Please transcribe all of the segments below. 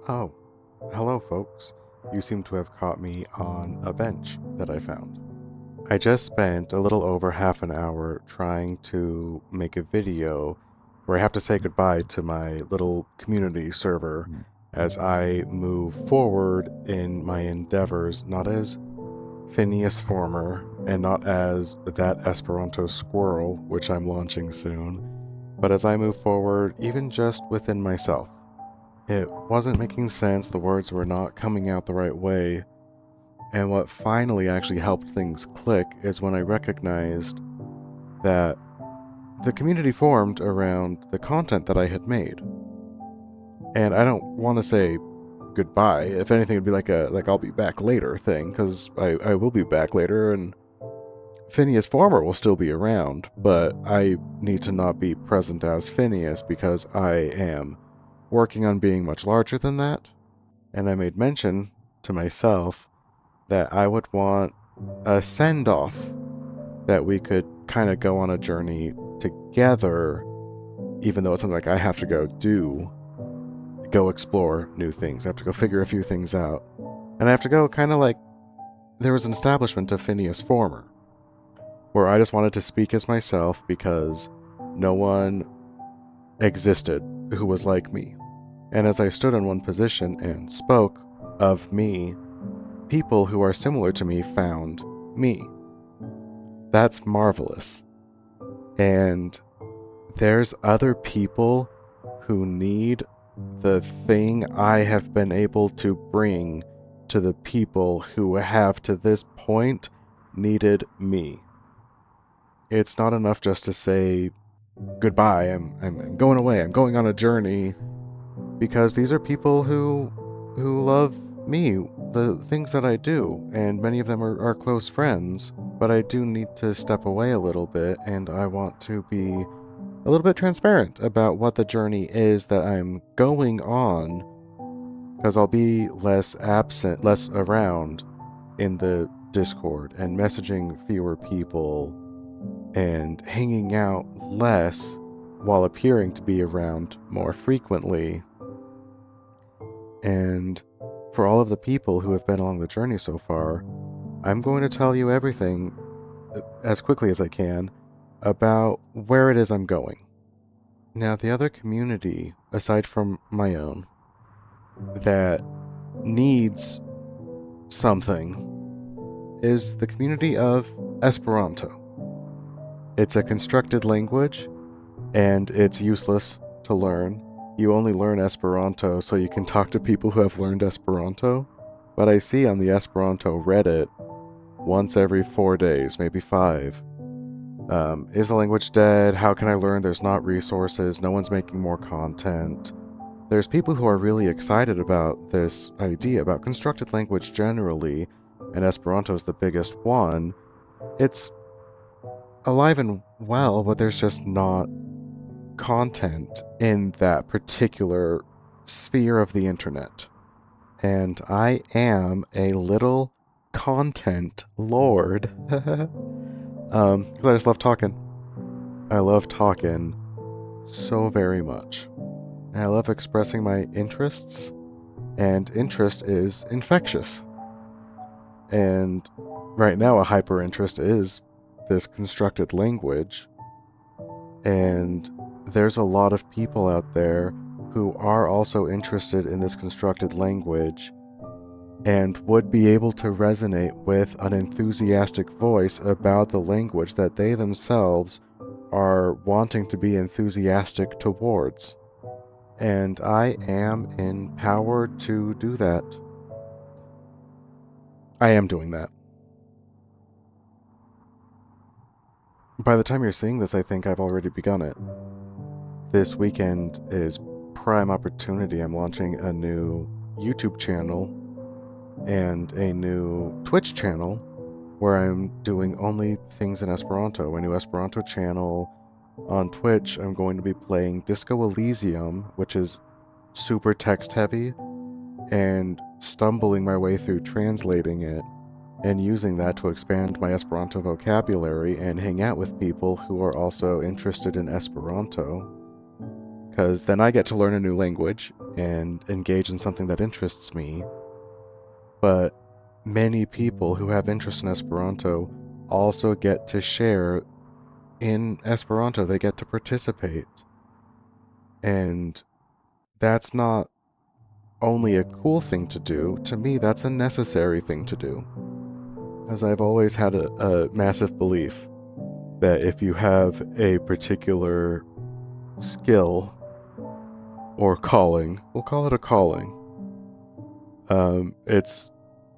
Oh, hello, folks. You seem to have caught me on a bench that I found. I just spent a little over half an hour trying to make a video where I have to say goodbye to my little community server as I move forward in my endeavors, not as Phineas Former and not as that Esperanto squirrel, which I'm launching soon, but as I move forward, even just within myself. It wasn't making sense, the words were not coming out the right way, and what finally actually helped things click is when I recognized that the community formed around the content that I had made. And I don't want to say goodbye. If anything, it'd be like a I'll be back later thing, because I will be back later, and Phineas Farmer will still be around, but I need to not be present as Phineas because I am working on being much larger than that. And I made mention to myself that I would want a send off that we could kind of go on a journey together, even though it's something like I have to go explore new things. I have to go figure a few things out. And I have to go kind of like there was an establishment of Phineas Former, where I just wanted to speak as myself because no one existed who was like me. And as I stood in one position and spoke of me, people who are similar to me found me. That's marvelous. And there's other people who need the thing I have been able to bring to the people who have to this point needed me. It's not enough just to say goodbye, I'm going away, I'm going on a journey, because these are people who love me, the things that I do, and many of them are close friends, but I do need to step away a little bit, and I want to be a little bit transparent about what the journey is that I'm going on, because I'll be less around in the Discord and messaging fewer people and hanging out less while appearing to be around more frequently. And for all of the people who have been along the journey so far, I'm going to tell you everything as quickly as I can about where it is I'm going. Now, the other community, aside from my own, that needs something is the community of Esperanto. It's a constructed language, and it's useless to learn. You only learn Esperanto so you can talk to people who have learned Esperanto. But I see on the Esperanto Reddit, once every 4 days, maybe 5, is the language dead? How can I learn? There's not resources. No one's making more content. There's people who are really excited about this idea, about constructed language generally, and Esperanto's the biggest one. It's alive and well, but there's just not content in that particular sphere of the internet. And I am a little content lord. 'Cause I just love talking. I love talking so very much. And I love expressing my interests, and interest is infectious. And right now, a hyper interest is this constructed language. And there's a lot of people out there who are also interested in this constructed language and would be able to resonate with an enthusiastic voice about the language that they themselves are wanting to be enthusiastic towards. And I am empowered to do that. I am doing that. By the time you're seeing this, I think I've already begun it. This weekend is prime opportunity. I'm launching a new YouTube channel and a new Twitch channel where I'm doing only things in Esperanto. A new Esperanto channel. On Twitch, I'm going to be playing Disco Elysium, which is super text heavy, and stumbling my way through translating it and using that to expand my Esperanto vocabulary and hang out with people who are also interested in Esperanto. because then I get to learn a new language and engage in something that interests me. But many people who have interest in Esperanto also get to share in Esperanto. They get to participate. And that's not only a cool thing to do. To me, that's a necessary thing to do. As I've always had a massive belief that if you have a particular skill or calling, we'll call it a calling, it's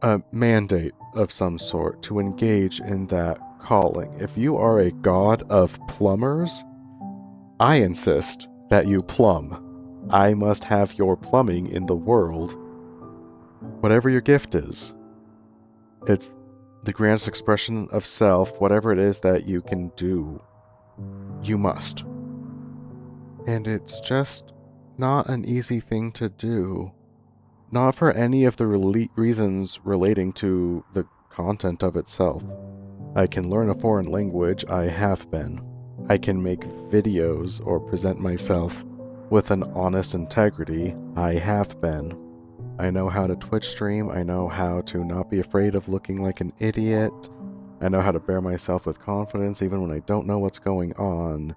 a mandate of some sort to engage in that calling. If you are a god of plumbers, I insist that you plumb. I must have your plumbing in the world. Whatever your gift is, it's the grandest expression of self, whatever it is that you can do, you must. And it's just not an easy thing to do. Not for any of the reasons relating to the content of itself. I can learn a foreign language, I have been. I can make videos or present myself with an honest integrity, I have been. I know how to Twitch stream, I know how to not be afraid of looking like an idiot, I know how to bear myself with confidence even when I don't know what's going on.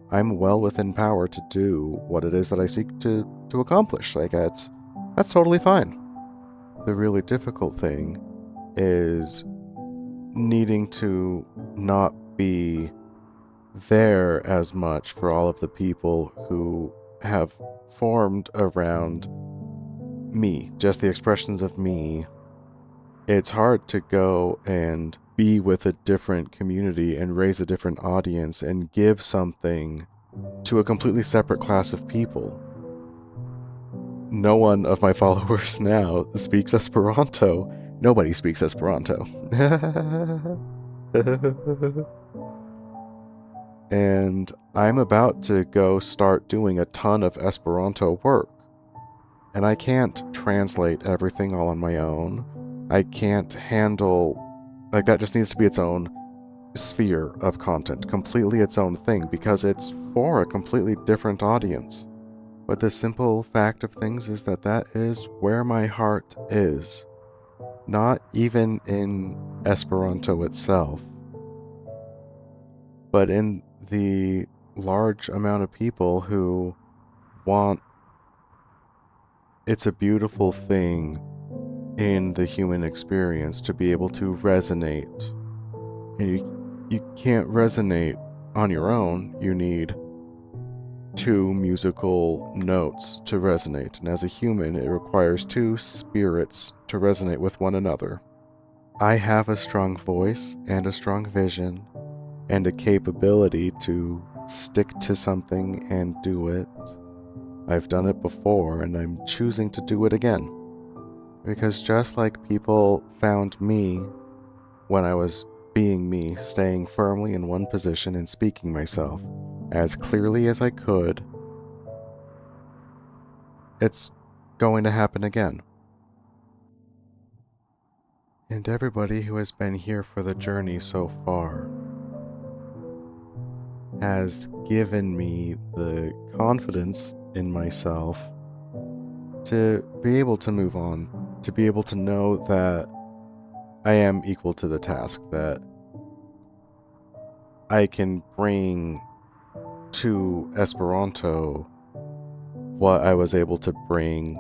I'm well within power to do what it is that I seek to accomplish. Like, that's totally fine. The really difficult thing is needing to not be there as much for all of the people who have formed around me, just the expressions of me. It's hard to go and be with a different community and raise a different audience and give something to a completely separate class of people. No one of my followers now speaks Esperanto. Nobody speaks Esperanto. And I'm about to go start doing a ton of Esperanto work. And I can't translate everything all on my own. I can't handle... Like, that just needs to be its own sphere of content, completely its own thing, because it's for a completely different audience. But the simple fact of things is that that is where my heart is. Not even in Esperanto itself, but in the large amount of people who want... It's a beautiful thing in the human experience to be able to resonate. And you can't resonate on your own. You need two musical notes to resonate, and as a human, it requires two spirits to resonate with one another. I have a strong voice and a strong vision and a capability to stick to something and do it. I've done it before, and I'm choosing to do it again. Because just like people found me when I was being me, staying firmly in one position and speaking myself as clearly as I could, it's going to happen again. And everybody who has been here for the journey so far has given me the confidence in myself to be able to move on, to be able to know that I am equal to the task, that I can bring to Esperanto what I was able to bring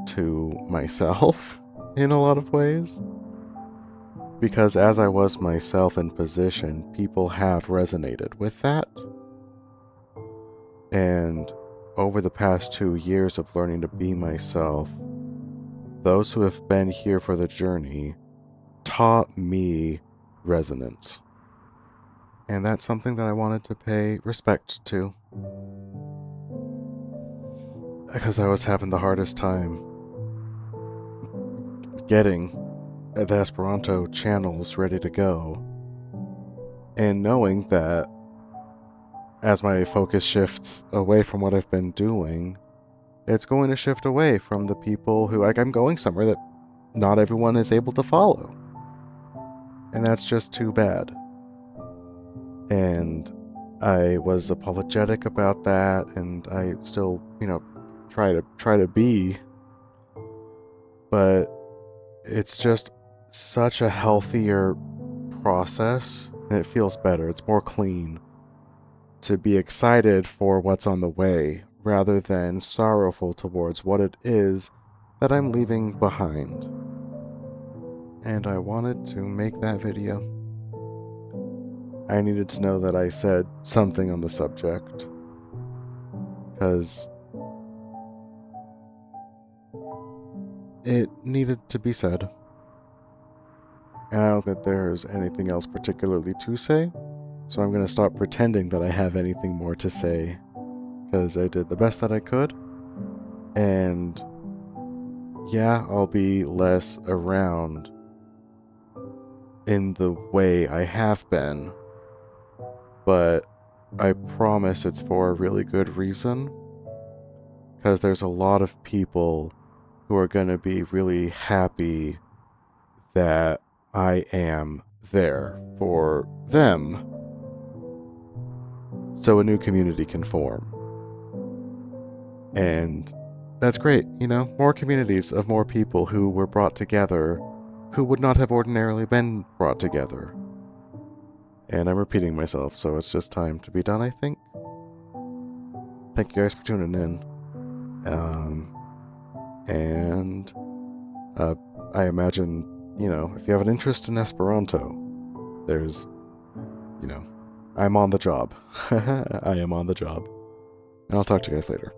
to myself in a lot of ways. Because as I was myself in position, people have resonated with that. And over the past 2 years of learning to be myself, those who have been here for the journey taught me resonance. And that's something that I wanted to pay respect to. Because I was having the hardest time getting the Esperanto channels ready to go. And knowing that as my focus shifts away from what I've been doing, it's going to shift away from the people who, like, I'm going somewhere that not everyone is able to follow. And that's just too bad. And I was apologetic about that, and I still, try to be, but it's just such a healthier process, and it feels better. It's more clean to be excited for what's on the way rather than sorrowful towards what it is that I'm leaving behind. And I wanted to make that video. I needed to know that I said something on the subject, because it needed to be said. And I don't think there's anything else particularly to say, so I'm going to stop pretending that I have anything more to say, because I did the best that I could. And yeah, I'll be less around in the way I have been, but I promise it's for a really good reason, because there's a lot of people who are going to be really happy that I am there for them, so a new community can form. And that's great, more communities of more people who were brought together who would not have ordinarily been brought together. And I'm repeating myself, so it's just time to be done, I think. Thank you guys for tuning in. And I imagine, if you have an interest in Esperanto, there's, I'm on the job. I am on the job. And I'll talk to you guys later.